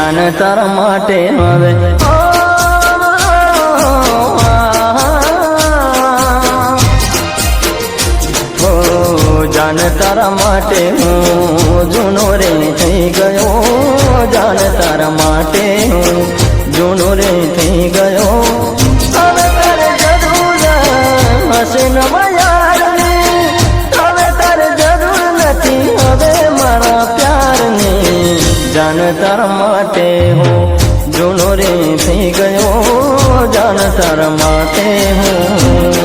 જાન તારા માટે હવે જાન તારા માટે હું જૂનો રે થઈ ગયો જાન તારા માટે હું જૂનો રે થઈ ગયો હવે તારે જરૂર હશે નવા યારની હવે તારે જરૂર નથી હવે મારા પ્યારની જાન તારા માટે હું જૂનો રે થઈ ગયો જાન તારા માટે હું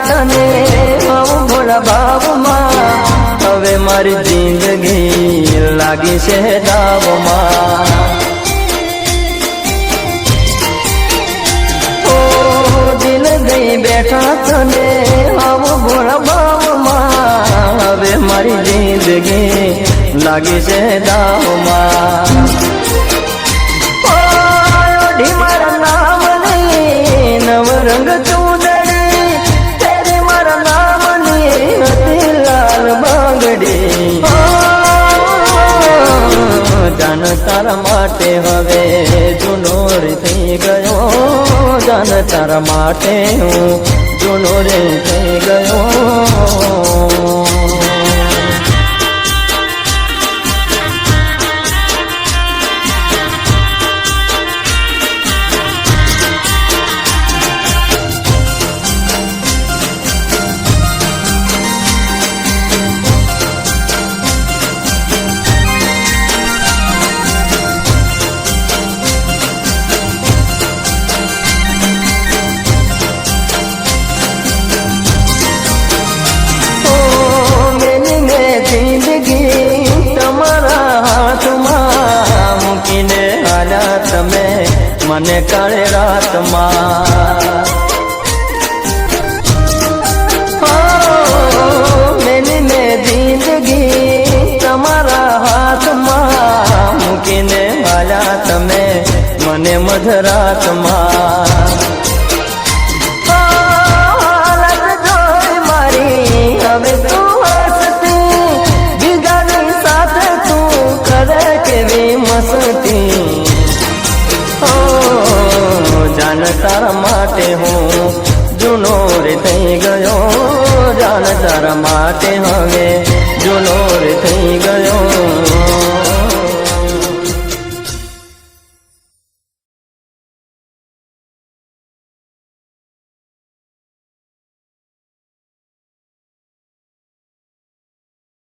તને હું ભોળા ભાવમાં હવે મારી જિંદગી લાગી છે દાવમાં ઓ દિલ દઈ બેઠા તને હું ભોળા ભાવમાં હવે મારી જિંદગી લાગી છે દાવમાં મારા નામ નહીં નવરંગ જાન તારા માટે હવે જૂનો રે થઈ ગયો જાન તારા માટે હું જૂનો રે થઈ ગયો તમે મને કાળે રાતમાં મેની મેં જિંદગી તમારા હાથમાં મૂકીને વાળા તમે મને મધરાતમાં મારી હવે તું હસતી બીજાની સાથે તું કરે કેવી મસ્તી જાન તારા માટે હું